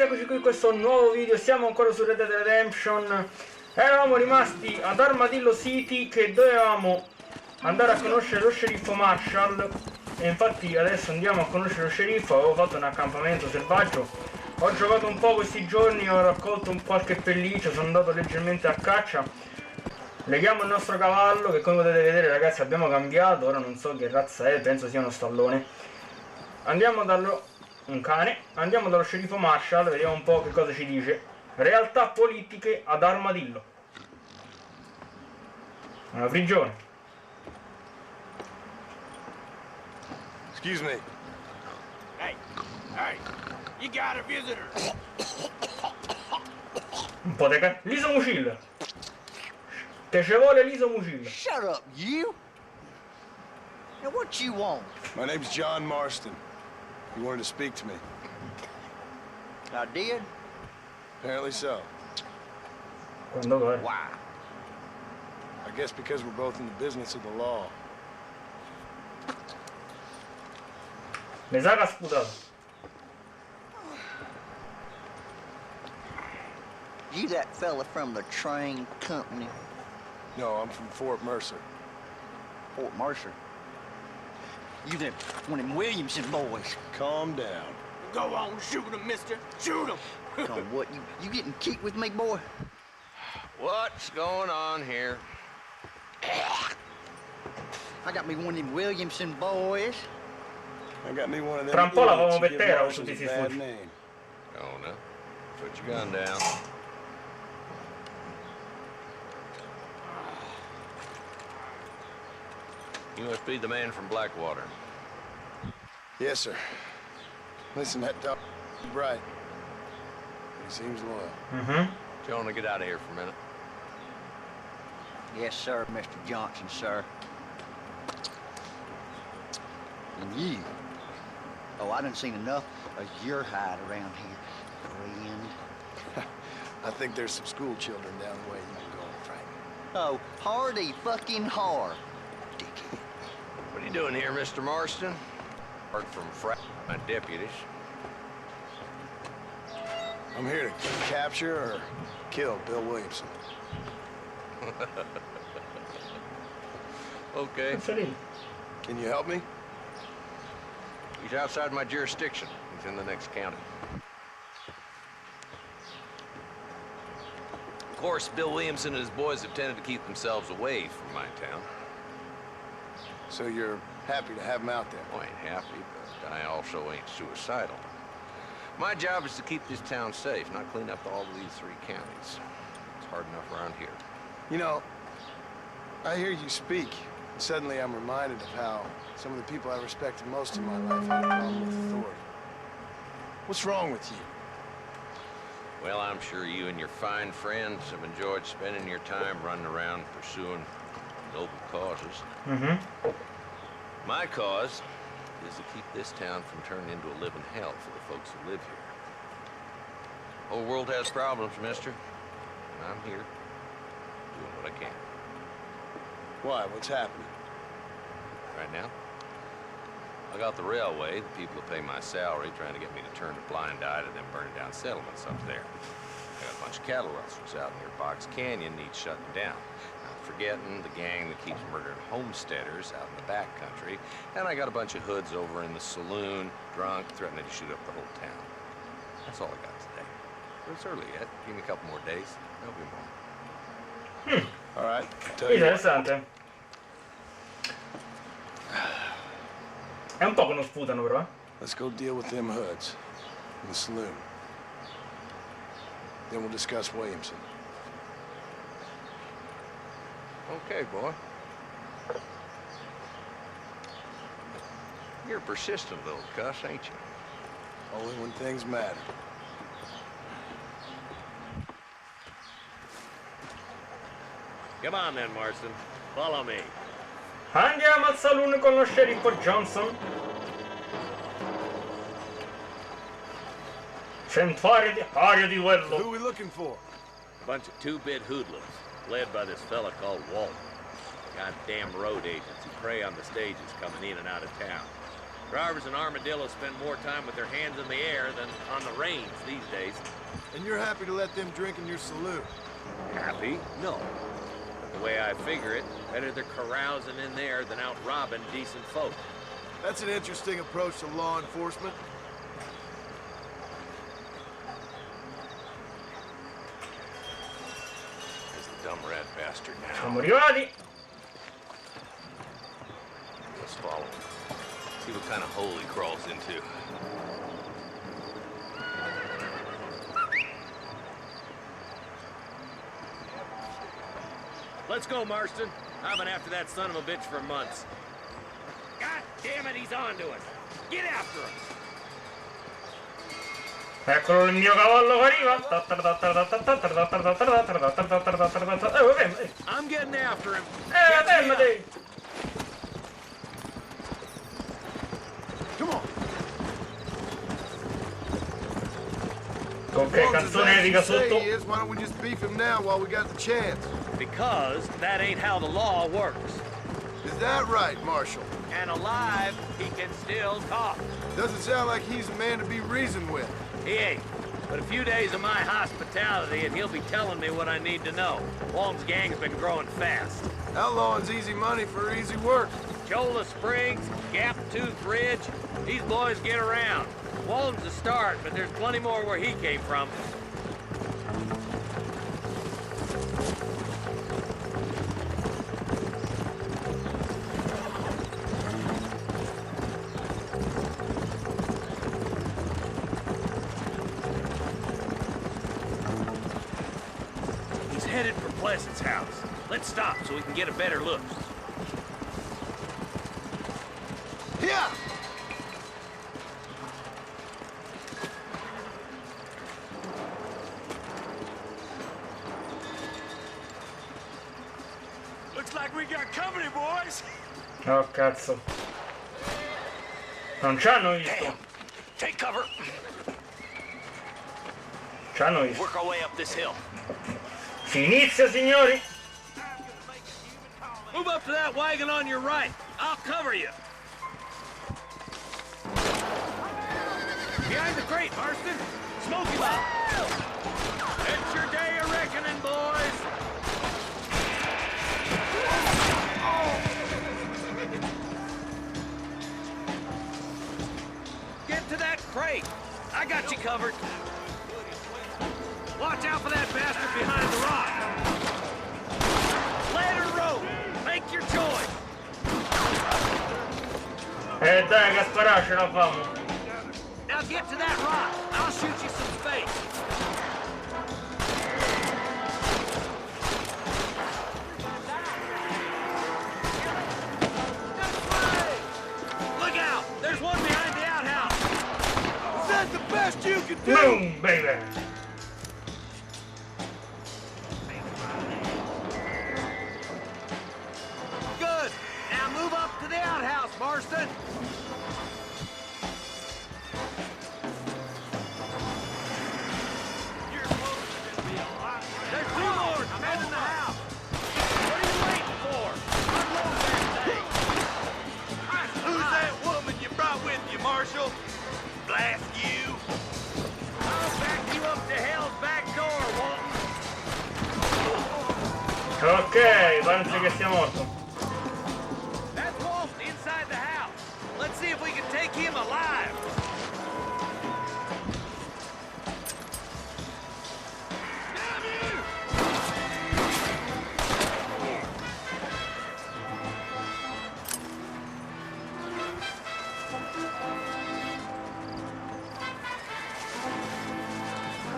ragazzi, eccoci qui, questo è un nuovo video. Siamo ancora su Red Dead Redemption. Eravamo rimasti ad Armadillo City, che dovevamo andare a conoscere lo sceriffo Marshall. E infatti adesso andiamo a conoscere lo sceriffo. Avevo fatto un accampamento selvaggio. Ho giocato un po' questi giorni, ho raccolto qualche pelliccia, sono andato leggermente a caccia. Leghiamo il nostro cavallo, che come potete vedere ragazzi abbiamo cambiato. Ora non so che razza è, penso sia uno stallone. Andiamo dallo... un cane. Andiamo dallo sceriffo Marshall, vediamo un po' che cosa ci dice. Realtà politiche ad Armadillo. Una prigione. Excuse me. Hey, you got a visitor. Un po' di l'isomucil. Che ci vuole l'isomucil. Shut up, you! Now what you want? My name's John Marston. You wanted to speak to me. I did? Apparently so. Quando pare. Why? I guess because we're both in the business of the law. Mi sa che ha sputato. You that fella from the train company? No, I'm from Fort Mercer. Fort Mercer? You that one of them Williamson boys? Calm down. Go on, shoot him, mister. Shoot him. Come what, you getting kicked with me, boy? What's going on here? I got me one of them Williamson boys. I got me one of them Tra un po' la idiots famo who give pettera con Marshall tutti a sti bad sfuggi. name. Oh, no. Put your gun down. You must be the man from Blackwater. Yes, sir. Listen, that dog is bright. He seems loyal. Jonah, get out of here for a minute. Yes, sir, Mr. Jonson, sir. And you? Oh, I done seen enough of your hide around here, friend. I think there's some school children down the way you can go, Frank. Oh, hardy fucking har. Dickhead. What are you doing here, Mr. Marston? Apart from my deputies. I'm here to capture or kill Bill Williamson. Okay. Can you help me? He's outside my jurisdiction. He's in the next county. Of course, Bill Williamson and his boys have tended to keep themselves away from my town. So you're happy to have him out there? I ain't happy, but I also ain't suicidal. My job is to keep this town safe, not clean up all of these 3 counties. It's hard enough around here. You know, I hear you speak, and suddenly I'm reminded of how some of the people I respected most in my life had a problem with authority. What's wrong with you? Well, I'm sure you and your fine friends have enjoyed spending your time running around pursuing noble causes. My cause is to keep this town from turning into a living hell for the folks who live here. Whole world has problems, mister. And I'm here doing what I can. Why? What's happening? Right now, I got the railway, the people who pay my salary, trying to get me to turn a blind eye to them burning down settlements up there. I got a bunch of cattle rustlers out near Box Canyon needs shutting down. Not forgetting the gang that keeps murdering homesteaders out in the back country. And I got a bunch of hoods over in the saloon, drunk, threatening to shoot up the whole town. That's all I got today. But it's early yet. Give me a couple more days. There'll be more. All right, tell you what. Interessante. È un po' che non sputano però, Let's go deal with them hoods in the saloon. Then we'll discuss Williamson. Okay, boy. You're a persistent little cuss, ain't you? Only when things matter. Come on then, Marston. Follow me. Andiamo al saloon con lo sceriffo Jonson. Sentore di aria di Who quello. are we looking for? A bunch of 2-bit hoodlums, led by this fella called Walt. Goddamn road agents who prey on the stages coming in and out of town. Drivers in Armadillo spend more time with their hands in the air than on the reins these days. And you're happy to let them drink in your saloon? Happy? No. But the way I figure it, better they're carousing in there than out robbing decent folk. That's an interesting approach to law enforcement. There's the dumb rat bastard now. Siamo arrivati. Let's follow him. See what kind of hole he crawls into. Let's go, Marston. I've been after that son of a bitch for months. God damn it, he's on to us. Get after him. Eccolo il mio cavallo che arriva. I'm getting after him. Fermati. Come on. Ok, canzone epica sotto. Why don't we just beef him now while we got the chance? Because that ain't how the law works. Is that right, Marshal? And alive, he can still talk. Doesn't sound like he's a man to be reasoned with. He ain't. But a few days of my hospitality and he'll be telling me what I need to know. Walton's gang's been growing fast. Outlawing's easy money for easy work. Cholla Springs, Gap Tooth Ridge, these boys get around. Walton's the start, but there's plenty more where he came from. He's headed for Pleasant's house. Let's stop so we can get a better look. Yeah! Looks like we got company, boys. Oh cazzo. Non ci hanno visto. Take cover. Ci hanno visto. Work our way up this hill. Si inizia, signori. Move up to that wagon on your right. I'll cover you. Behind the crate, Marston. Smoke him up. It's your day of reckoning, boys. Get to that crate. I got you covered. Watch out for that bastard behind the rock. Let her roll. Make your choice. Dai, Gasparà, ce la famo. Now get to that rock. I'll shoot you some space. Look out! There's one behind the outhouse. Is that the best you can do? Boom, baby. Good. Now move up to the outhouse, Marston. There's two more defending the house. What are you waiting for? Unload that thing. Who's that woman you brought with you, Marshal? Blast you! I'll back you up to hell's back door, Walton. Ok, penso che sia morto. That's Walton inside the house. Let's see if we can take him alive. Damn you!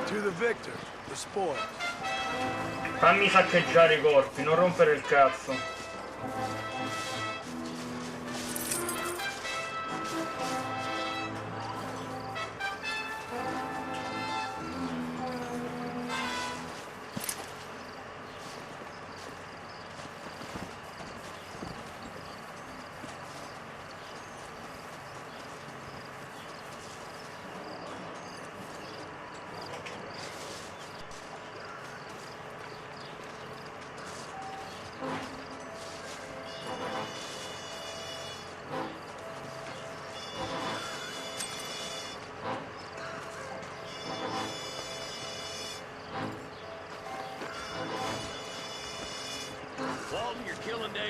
To the victor, the spoils. Fammi saccheggiare i corpi, non rompere il cazzo.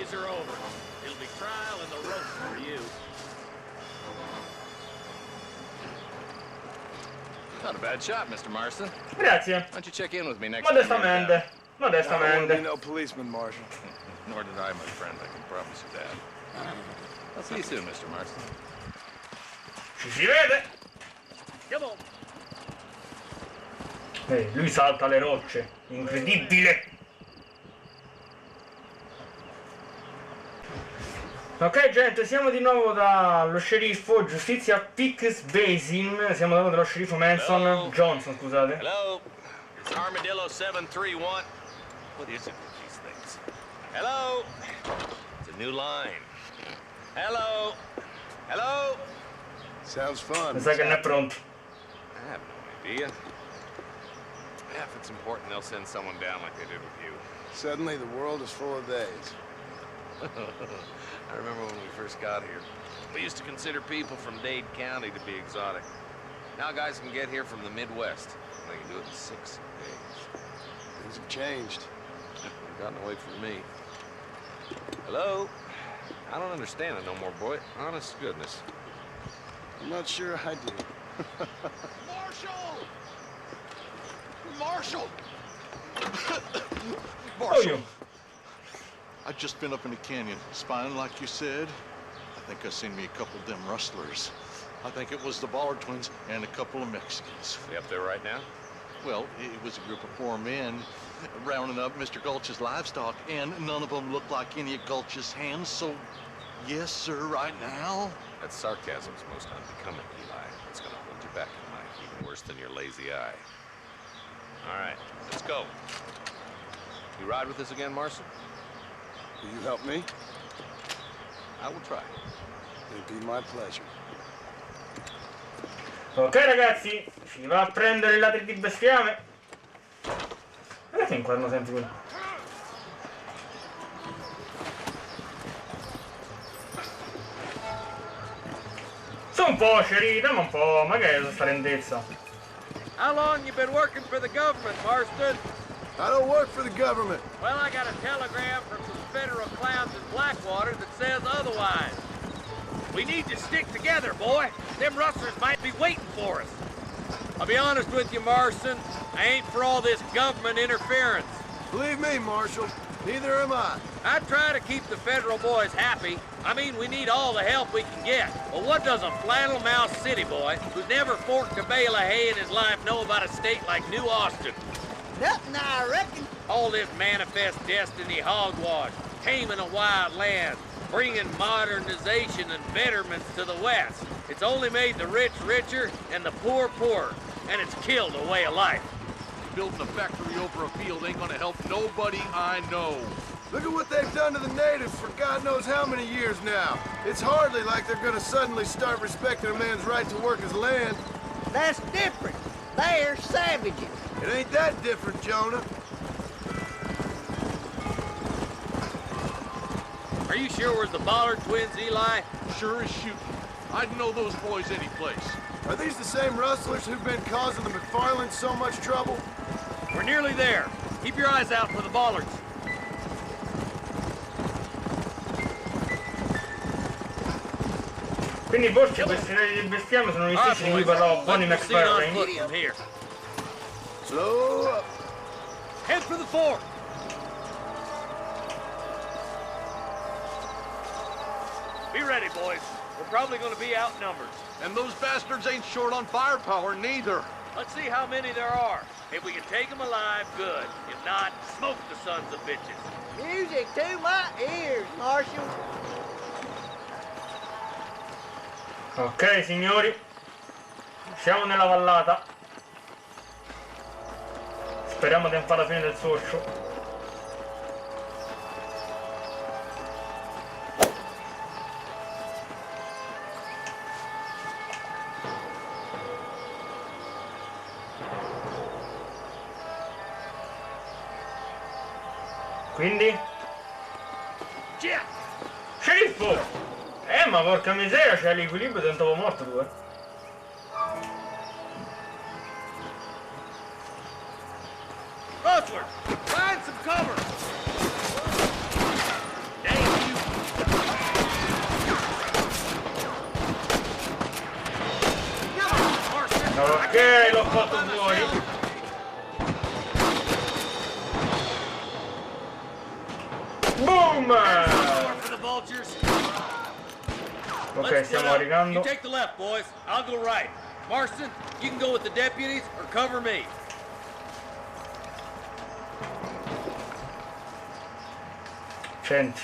days are over. It'll be trial and the roast for you. Not a bad shot, Mr. Marston. Grazie. Why don't you check in with me next time you're in Modestamente. town? I don't want to be Modestamente. no policeman, Marshal. Nor did I, my friend. I can promise you that. I'll see you soon, Mr. Marston. Ci si vede. Come on. Lui salta le rocce. Incredibile. Ok gente, siamo di nuovo dallo sceriffo, giustizia Pix Basin. Siamo davanti allo sceriffo Manson. Hello. Johnson, scusate. Hello? It's Armadillo 731. What is it with these things? Hello? It's a new line. Hello? Hello? Sounds fun. Mi sa che non è pronto. I have no idea. Yeah, if it's important, they'll send someone down like they did with you. Suddenly, the world is full of days. I remember when we first got here. We used to consider people from Dade County to be exotic. Now guys can get here from the Midwest. They can do it in 6 days. Things have changed. They've gotten away from me. Hello? I don't understand it no more, boy. Honest to goodness. I'm not sure I do. Marshal! Marshal! Oh, io. I just been up in the canyon, spying like you said. I think I seen me a couple of them rustlers. I think it was the Ballard twins and a couple of Mexicans. They up there right now? Well, it was a group of 4 men rounding up Mr. Gulch's livestock, and none of them looked like any of Gulch's hands, so yes, sir, right now. That sarcasm's most unbecoming, Eli. It's gonna hold you back in life, even worse than your lazy eye. All right, let's go. You ride with us again, Marshal? Will you help me? I will try. It'd be my pleasure. Ok ragazzi, si va a prendere i ladri di bestiame. Guarda che inquadro sempre qui. Su un po', Sherry, dammi un po', ma che è questa lentezza? How long you been working for the government, Marston? I don't work for the government. Well, I got a telegram from some federal clowns in Blackwater that says otherwise. We need to stick together, boy. Them rustlers might be waiting for us. I'll be honest with you, Marston. I ain't for all this government interference. Believe me, Marshal, neither am I. I try to keep the federal boys happy. I mean, we need all the help we can get. But what does a flannel-mouthed city boy who's never forked a bale of hay in his life know about a state like New Austin? Nothing, I reckon. All this manifest destiny hogwash, taming a wild land, bringing modernization and betterments to the West. It's only made the rich richer and the poor poorer, and it's killed a way of life. Building a factory over a field ain't gonna help nobody I know. Look at what they've done to the natives for God knows how many years now. It's hardly like they're gonna suddenly start respecting a man's right to work his land. That's different. They're savages. It ain't that different, Jonah. Are you sure we're the Ballard twins, Eli? Sure as shooting. I'd know those boys any place. Are these the same rustlers who've been causing the McFarlands so much trouble? We're nearly there. Keep your eyes out for the Ballards. Quindi forse questi ladri di bestiame sono gli All right, stessi di cui boys. parlavo Bonnie Let's proceed on McFarlane. foot from here. Slow up. Head for the fort. Be ready, boys. We're probably going to be outnumbered. And those bastards ain't short on firepower, neither. Let's see how many there are. If we can take them alive, good. If not, smoke the sons of bitches. Music to my ears, Marshal. Ok signori, siamo nella vallata. Speriamo di non fare la fine del sorcio. Quindi? Sceriffo! Ma porca miseria, c'è l'equilibrio, diventavo morto tu, Rustler, find some cover. Dang, fatto fuori. Boom! Ok, stiamo arrivando. You take the left, boys. I'll go right. Marston, you can go with the deputies or cover me. Senti,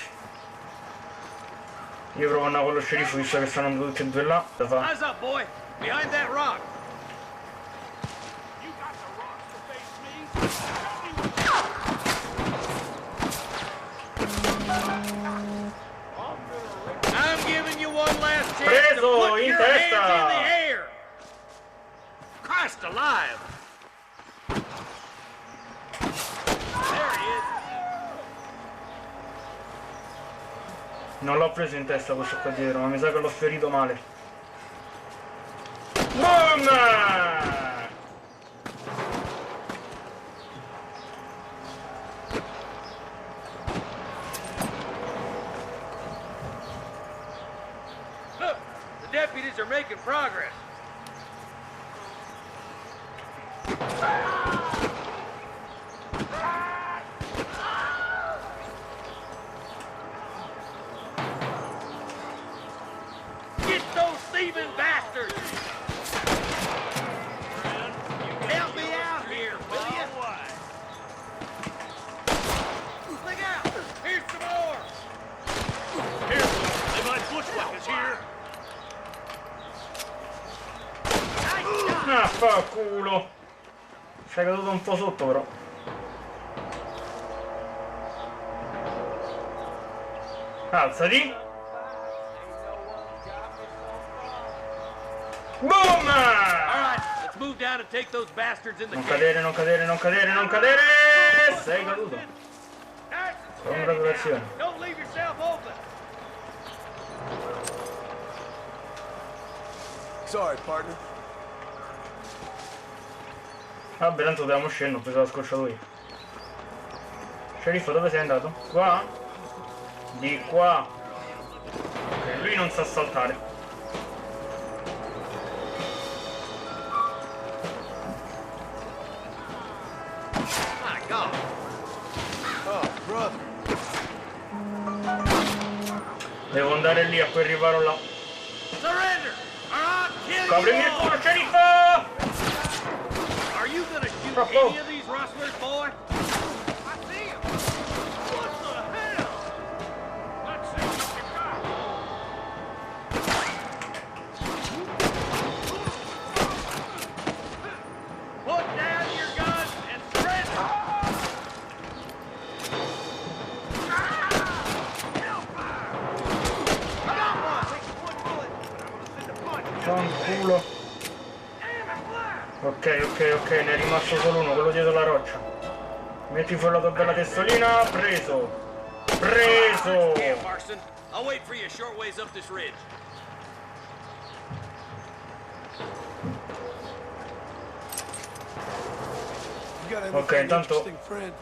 io provo a andare con lo sceriffo visto che stanno tutti e due là. Da fa. Eyes up, boy. Behind that rock. I'm giving you one last chance to Preso put in your testa. hands in the air. Christ alive. There he is. Non l'ho preso in testa questo qua dietro, ma mi sa che l'ho ferito male. Boom! Look, the deputies are making progress. Get those thieving bastards! Help me out here, will you? Look out! Here's some more! They might bushwhackers here. Ah, fa culo! Sei caduto un po' sotto però. Alzati! Boom! All right, let's move down and take those bastards in the Non cave. cadere, non cadere, non cadere, non cadere! Sei caduto. Congratulazioni. Don't leave yourself open. Sorry, partner. Vabbè, tanto dobbiamo scendere, ho preso la scorciatoia. Sceriffo, dove sei andato? Qua? Di qua. Ok, lui non sa saltare. My God. Oh, brother. Devo andare lì a quel riparo là. Surrender, or I'll kill Coprimi you il all. culo, sceriffo! Are you gonna shoot Troppo. any of these rustlers, boy? I see him. What the hell? Let's see what you got. Put down your guns and surrender. I got one. Fanculo. Ok, ne è rimasto solo uno, quello dietro la roccia. Metti fuori la tua bella testolina, preso! Preso! Yeah, Marston. I'll wait for you a short ways up this ridge. You got Ok, anything intanto interesting, friend?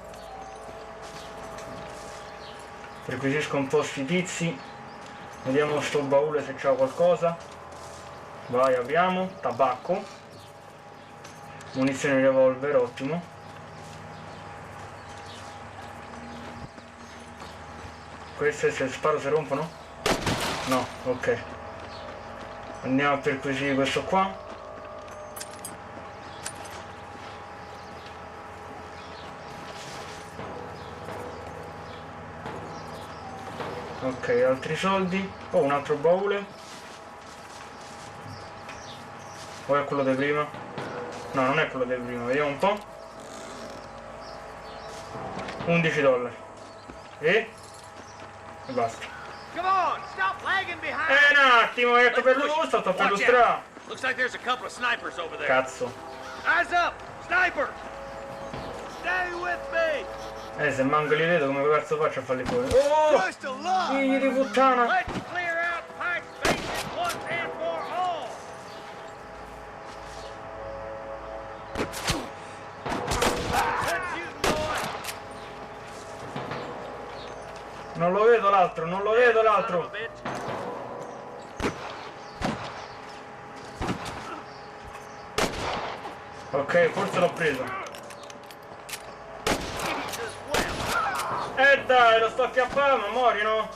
perquisisco un po' sti tizi. Vediamo sto baule se c'ha qualcosa. Vai, apriamo. Tabacco. Munizioni revolver, ottimo. Queste se sparo si rompono? No, ok. Andiamo a perquisire questo qua. Ok, altri soldi. Oh, un altro baule. O è quello di prima? No, non è quello di prima, vediamo un po'. $11. E basta. Come on, stop lagging behind. Un attimo, ecco per lui, sto per Watch illustrare. out. Looks like there's a couple of snipers over there. Cazzo. Eyes up, sniper. Stay with me. Se manco li vedo come cazzo faccio a farli fuori? Oh! Christ alive! Figli di puttana! Let's clear out Pike's Basin once and for all. Good shooting, boy. Non lo vedo l'altro, non lo vedo l'altro! Son of a bitch. Ok, forse l'ho preso. Dai, lo sto acchiappando, ma muori, no?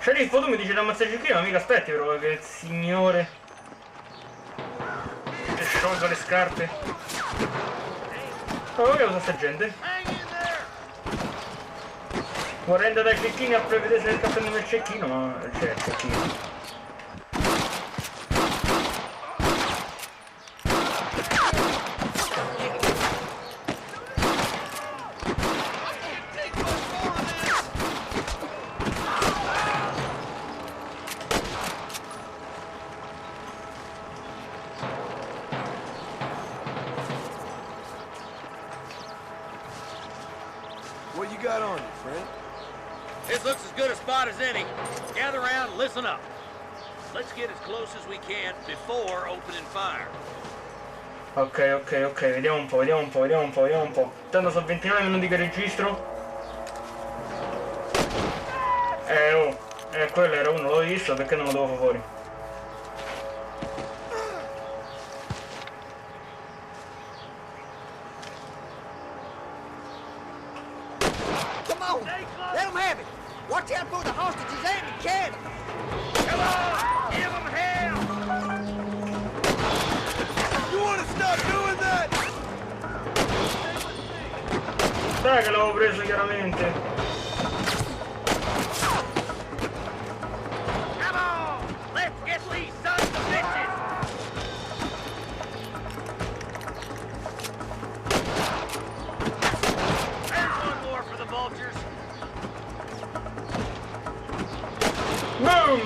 Sheriffo, tu mi dici da ammazzare il cecchino, mica aspetti però che il signore che sciolga le scarpe. Oh, che cosa sta gente? Vorrei andare dai cecchini a prevedere se riesco a prendere il cecchino, ma c'è il cecchino. What you got on you, friend? This looks as good a spot as any. Gather around and listen up. Let's get as close as we can before opening fire. Ok, vediamo un po'. Tanto sono 29 minuti che registro. Quello era uno, l'ho visto, perché non lo devo fare fuori? Come on, let them have it. Watch out for the hostages and the cabin. Come on! Give them hell! You want to stop doing that? Dai che l'avevo preso chiaramente. Come on! Let's get these sons of bitches! There's one more for the vultures. Boom!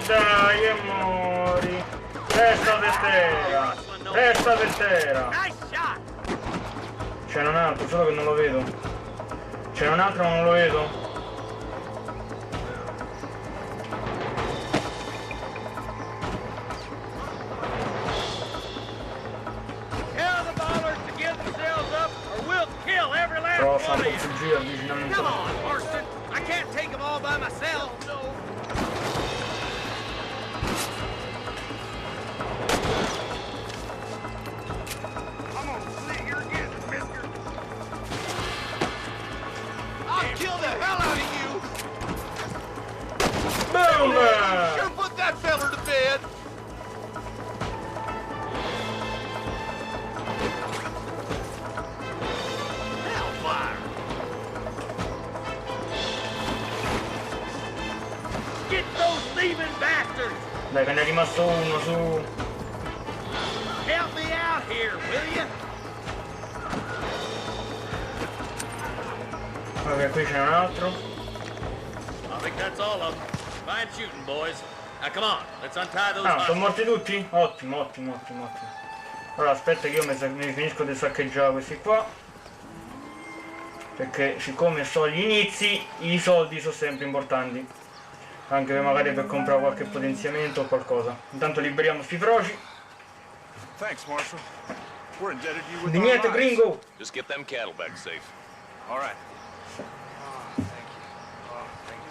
Dai, e mori. Resta per terra. Nice shot! C'è un altro, solo che non lo vedo. C'è un altro ma non lo vedo. Tell the ballers to give themselves up or we'll kill every last Però one fa un of po' you. fuggire avvicinamento. Come on, Marston. I can't take them all by myself. No. I'm gonna sit here again, mister. I'll kill the hell out of you! Boom! Sure put that feller to bed! Hellfire! Get those thieving bastards! Dai che ne è rimasto uno su. Help me out here, will you? Ok, qui c'è un altro. I think that's all of them. Fine shooting, boys. Now come on, let's untie those Ah, sono hostages. morti tutti? Ottimo. Allora aspetta che io mi finisco di saccheggiare questi qua. Perché siccome so agli inizi, i soldi sono sempre importanti. Anche magari per comprare qualche potenziamento o qualcosa. Intanto liberiamo sti froci. Thanks, Marshal. We're indebted to you with Di our niente, lives. gringo! Just get them cattle back safe. All right.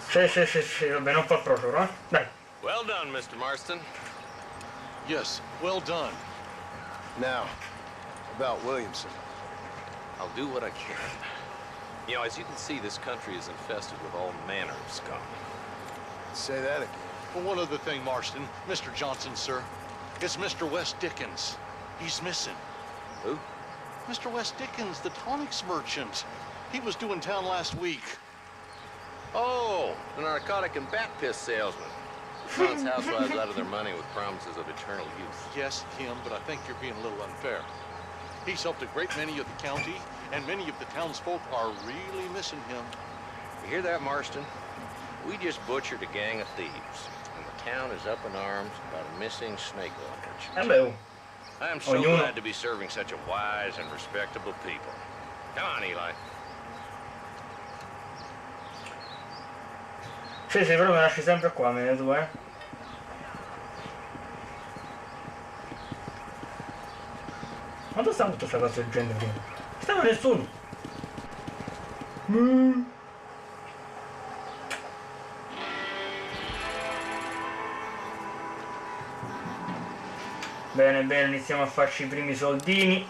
Sì, vabbè, non fa frocio, no? Dai. Well done, Mr. Marston. Yes, well done. Now, about Williamson. I'll do what I can. You know, as you can see, this country is infested with all manner of scum. Say that again. Well, one other thing, Marston. Mr. Jonson, sir. It's Mr. Wes Dickens. He's missing. Who? Mr. Wes Dickens, the tonics merchant. He was due in town last week. Oh, the narcotic and bat piss salesman. Cons housewives out of their money with promises of eternal youth. Yes, him, but I think you're being a little unfair. He's helped a great many of the county, and many of the townsfolk are really missing him. You hear that, Marston? We just butchered a gang of thieves, and the town is up in arms about a missing snake oil merchant. Hello. I am so Ognuno. glad to be serving such a wise and respectable people. Come on, Eli. Sì, però mi lasci sempre qua, me ne tu, eh. Ma dove stava tutta questa cosa del gente prima? Non stava nessuno. Bene, bene, iniziamo a farci i primi soldini.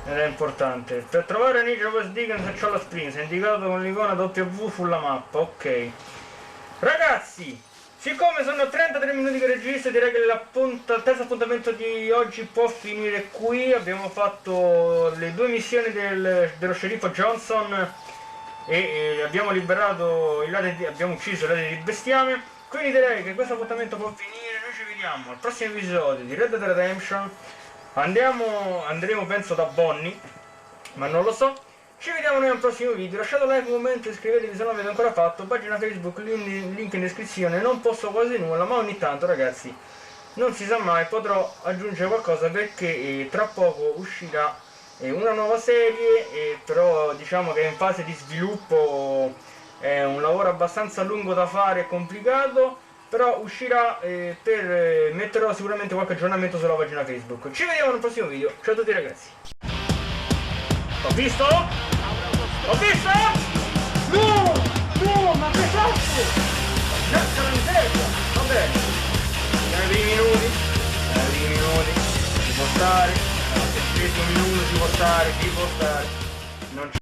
Ed è importante. Per trovare Ninja West Dickens a Ciao Springs è indicato con l'icona W sulla mappa, ok. Ragazzi, siccome sono 33 minuti che registro, direi che il terzo appuntamento di oggi può finire qui. Abbiamo fatto le 2 missioni dello sceriffo Jonson e abbiamo liberato abbiamo ucciso il ladro di bestiame. Quindi direi che questo appuntamento può finire. Noi ci vediamo al prossimo episodio di Red Dead Redemption. Andremo penso da Bonnie, ma non lo so. Ci vediamo noi al prossimo video. Lasciate un like, un commento, iscrivetevi se non l'avete ancora fatto. Pagina Facebook, link in descrizione. Non posto quasi nulla, ma ogni tanto ragazzi, non si sa mai, potrò aggiungere qualcosa perché tra poco uscirà una nuova serie, però diciamo che è in fase di sviluppo, è un lavoro abbastanza lungo da fare e complicato, però uscirà, metterò sicuramente qualche aggiornamento sulla pagina Facebook. Ci vediamo nel prossimo video. Ciao a tutti ragazzi. Ho visto? Ho visto? No! No, ma che cazzo? Cazzo la miseria! Va bene. Nei primi minuti. Ci può stare. 7 minuti ci può stare. Non c'è.